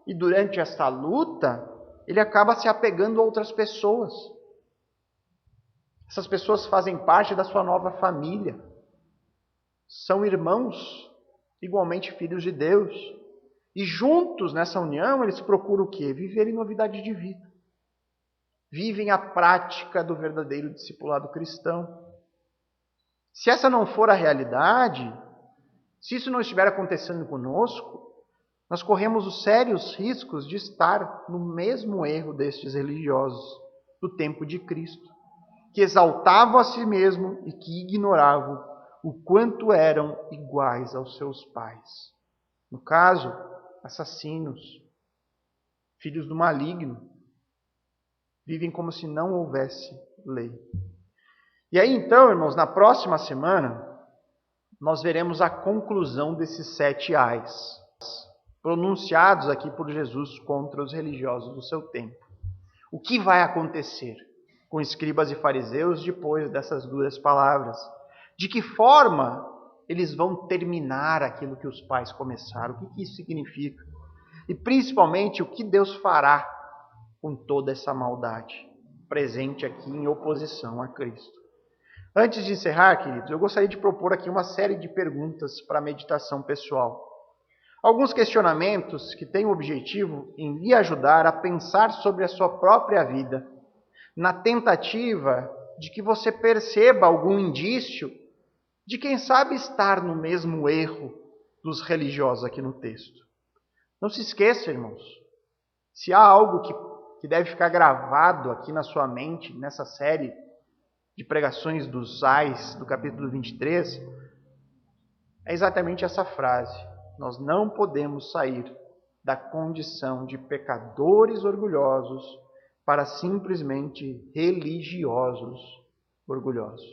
A: E durante essa luta, ele acaba se apegando a outras pessoas. Essas pessoas fazem parte da sua nova família. São irmãos, igualmente filhos de Deus. E juntos nessa união eles procuram o quê? Viver em novidade de vida. Vivem a prática do verdadeiro discipulado cristão. Se essa não for a realidade, se isso não estiver acontecendo conosco, nós corremos os sérios riscos de estar no mesmo erro destes religiosos do tempo de Cristo, que exaltavam a si mesmo e que ignoravam o quanto eram iguais aos seus pais. No caso, assassinos, filhos do maligno, vivem como se não houvesse lei. E aí então, irmãos, na próxima semana, nós veremos a conclusão desses 7 ais, pronunciados aqui por Jesus contra os religiosos do seu tempo. O que vai acontecer com escribas e fariseus depois dessas duras palavras? De que forma eles vão terminar aquilo que os pais começaram? O que isso significa? E principalmente, o que Deus fará com toda essa maldade presente aqui em oposição a Cristo? Antes de encerrar, queridos, eu gostaria de propor aqui uma série de perguntas para a meditação pessoal. Alguns questionamentos que têm o objetivo em lhe ajudar a pensar sobre a sua própria vida, na tentativa de que você perceba algum indício de quem sabe estar no mesmo erro dos religiosos aqui no texto. Não se esqueça, irmãos, se há algo que deve ficar gravado aqui na sua mente, nessa série de pregações dos ais, do capítulo 23, é exatamente essa frase: nós não podemos sair da condição de pecadores orgulhosos para simplesmente religiosos orgulhosos.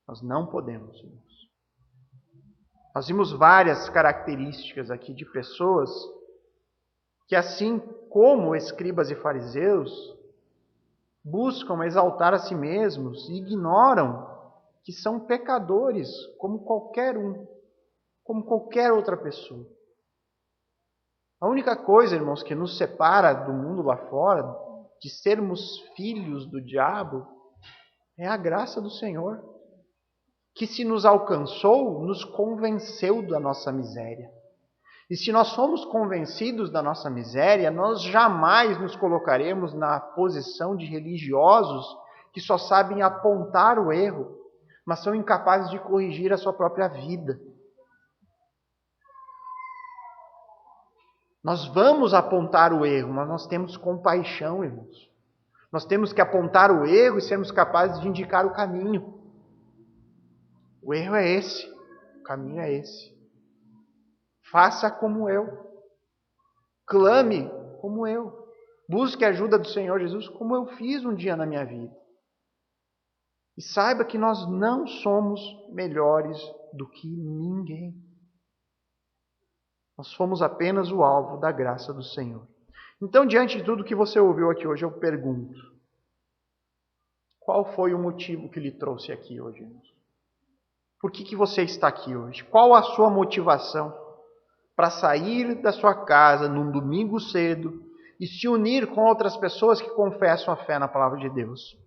A: Nós não podemos, irmãos. Nós vimos várias características aqui de pessoas que, assim como escribas e fariseus, buscam exaltar a si mesmos e ignoram que são pecadores como qualquer um, como qualquer outra pessoa. A única coisa, irmãos, que nos separa do mundo lá fora, de sermos filhos do diabo, é a graça do Senhor, que se nos alcançou, nos convenceu da nossa miséria. E se nós somos convencidos da nossa miséria, nós jamais nos colocaremos na posição de religiosos que só sabem apontar o erro, mas são incapazes de corrigir a sua própria vida. Nós vamos apontar o erro, mas nós temos compaixão, irmãos. Nós temos que apontar o erro e sermos capazes de indicar o caminho. O erro é esse, o caminho é esse. Faça como eu. Clame como eu. Busque a ajuda do Senhor Jesus como eu fiz um dia na minha vida. E saiba que nós não somos melhores do que ninguém. Nós fomos apenas o alvo da graça do Senhor. Então, diante de tudo que você ouviu aqui hoje, eu pergunto: qual foi o motivo que lhe trouxe aqui hoje, irmãos? Por que você está aqui hoje? Qual a sua motivação para sair da sua casa num domingo cedo e se unir com outras pessoas que confessam a fé na palavra de Deus?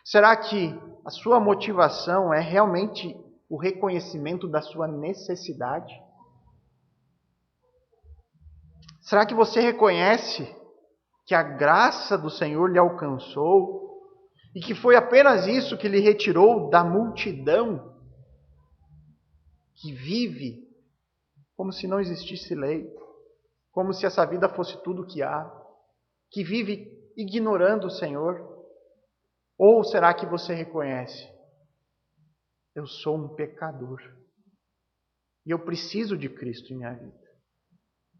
A: Será que a sua motivação é realmente o reconhecimento da sua necessidade? Será que você reconhece que a graça do Senhor lhe alcançou e que foi apenas isso que lhe retirou da multidão que vive como se não existisse lei, como se essa vida fosse tudo o que há, que vive ignorando o Senhor? Ou será que você reconhece: eu sou um pecador e eu preciso de Cristo em minha vida?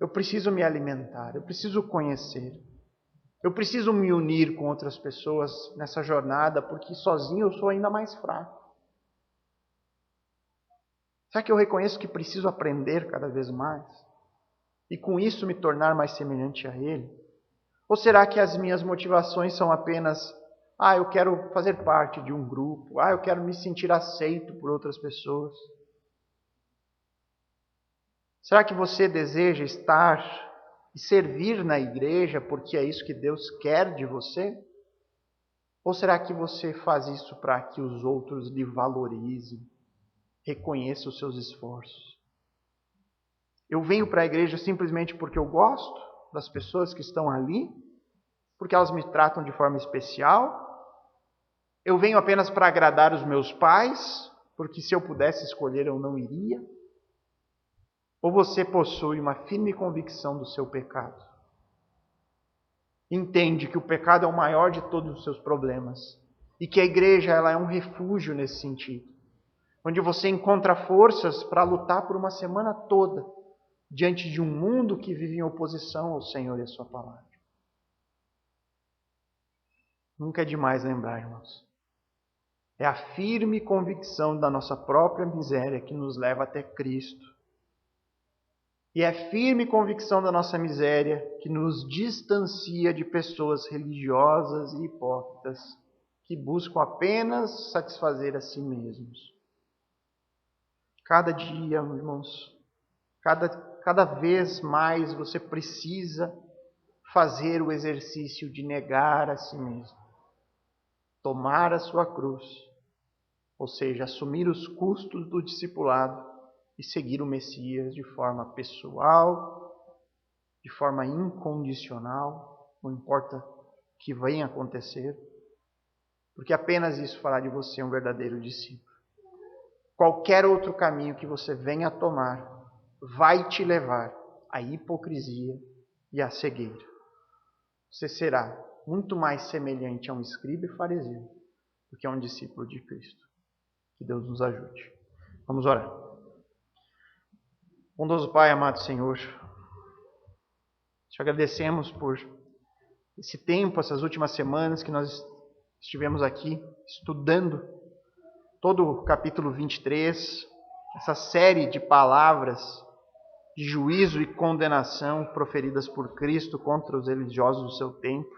A: Eu preciso me alimentar, eu preciso conhecer, eu preciso me unir com outras pessoas nessa jornada, porque sozinho eu sou ainda mais fraco. Será que eu reconheço que preciso aprender cada vez mais e com isso me tornar mais semelhante a Ele? Ou será que as minhas motivações são apenas: eu quero fazer parte de um grupo, eu quero me sentir aceito por outras pessoas? Será que você deseja estar e servir na igreja porque é isso que Deus quer de você? Ou será que você faz isso para que os outros lhe valorizem, reconheçam os seus esforços? Eu venho para a igreja simplesmente porque eu gosto das pessoas que estão ali, porque elas me tratam de forma especial? Eu venho apenas para agradar os meus pais, porque se eu pudesse escolher eu não iria? Ou você possui uma firme convicção do seu pecado? Entende que o pecado é o maior de todos os seus problemas e que a igreja ela é um refúgio nesse sentido, onde você encontra forças para lutar por uma semana toda diante de um mundo que vive em oposição ao Senhor e à sua palavra. Nunca é demais lembrar, irmãos. É a firme convicção da nossa própria miséria que nos leva até Cristo. E é a firme convicção da nossa miséria que nos distancia de pessoas religiosas e hipócritas que buscam apenas satisfazer a si mesmos. Cada dia, irmãos, cada vez mais você precisa fazer o exercício de negar a si mesmo, tomar a sua cruz, ou seja, assumir os custos do discipulado e seguir o Messias de forma pessoal, de forma incondicional, não importa o que venha acontecer, porque apenas isso fará de você um verdadeiro discípulo. Qualquer outro caminho que você venha a tomar vai te levar à hipocrisia e à cegueira. Você será muito mais semelhante a um escriba e fariseu do que a um discípulo de Cristo. Que Deus nos ajude. Vamos orar. Bondoso Pai, amado Senhor, te agradecemos por esse tempo, essas últimas semanas que nós estivemos aqui estudando todo o capítulo 23, essa série de palavras de juízo e condenação proferidas por Cristo contra os religiosos do seu tempo.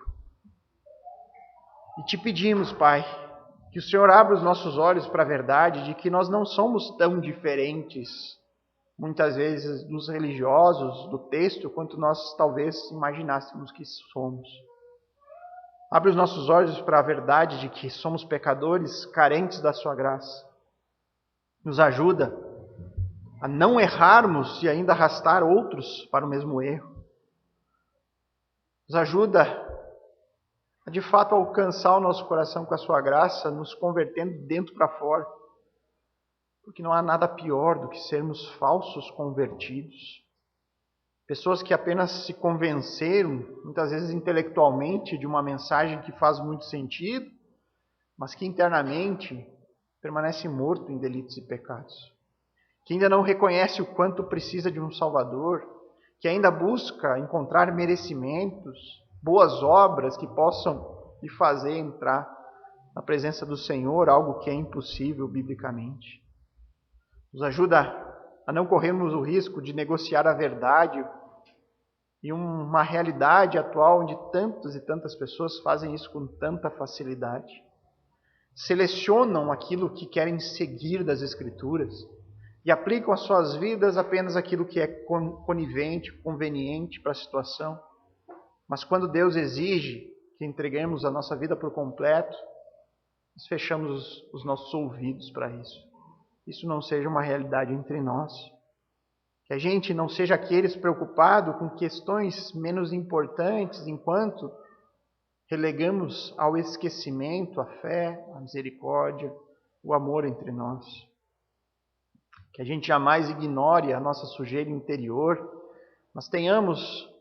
A: E te pedimos, Pai, que o Senhor abra os nossos olhos para a verdade de que nós não somos tão diferentes, muitas vezes, dos religiosos do texto, quanto nós talvez imaginássemos que somos. Abre os nossos olhos para a verdade de que somos pecadores carentes da sua graça. Nos ajuda a não errarmos e ainda arrastar outros para o mesmo erro. Nos ajuda a de fato alcançar o nosso coração com a sua graça, nos convertendo de dentro para fora. Porque não há nada pior do que sermos falsos convertidos. Pessoas que apenas se convenceram, muitas vezes intelectualmente, de uma mensagem que faz muito sentido, mas que internamente permanece morto em delitos e pecados. Que ainda não reconhece o quanto precisa de um Salvador, que ainda busca encontrar merecimentos, boas obras que possam lhe fazer entrar na presença do Senhor, algo que é impossível biblicamente. Nos ajuda a não corrermos o risco de negociar a verdade e uma realidade atual onde tantas e tantas pessoas fazem isso com tanta facilidade. Selecionam aquilo que querem seguir das Escrituras e aplicam às suas vidas apenas aquilo que é conivente, conveniente para a situação. Mas quando Deus exige que entreguemos a nossa vida por completo, nós fechamos os nossos ouvidos para isso. Isso não seja uma realidade entre nós. Que a gente não seja aqueles preocupados com questões menos importantes, enquanto relegamos ao esquecimento a fé, a misericórdia, o amor entre nós. Que a gente jamais ignore a nossa sujeira interior, mas tenhamos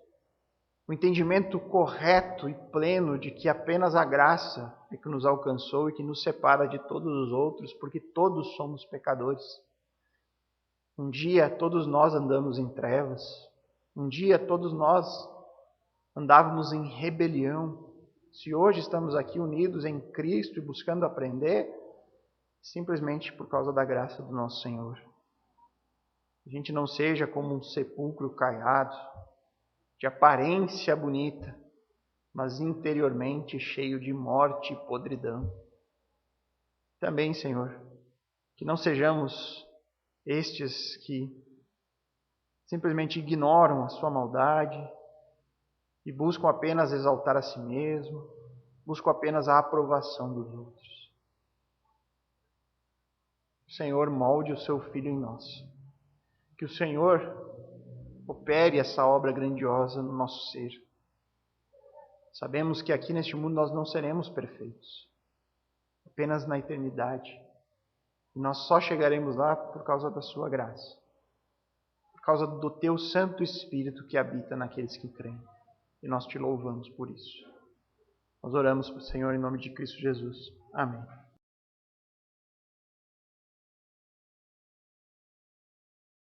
A: o entendimento correto e pleno de que apenas a graça é que nos alcançou e que nos separa de todos os outros, porque todos somos pecadores. Um dia todos nós andamos em trevas, um dia todos nós andávamos em rebelião. Se hoje estamos aqui unidos em Cristo e buscando aprender, simplesmente por causa da graça do nosso Senhor. A gente não seja como um sepulcro caiado, de aparência bonita, mas interiormente cheio de morte e podridão. Também, Senhor, que não sejamos estes que simplesmente ignoram a sua maldade e buscam apenas exaltar a si mesmo, busco apenas a aprovação dos outros. O Senhor molde o seu Filho em nós. Que o Senhor opere essa obra grandiosa no nosso ser. Sabemos que aqui neste mundo nós não seremos perfeitos. Apenas na eternidade. E nós só chegaremos lá por causa da sua graça. Por causa do teu Santo Espírito que habita naqueles que creem. E nós te louvamos por isso. Nós oramos, Senhor, em nome de Cristo Jesus. Amém.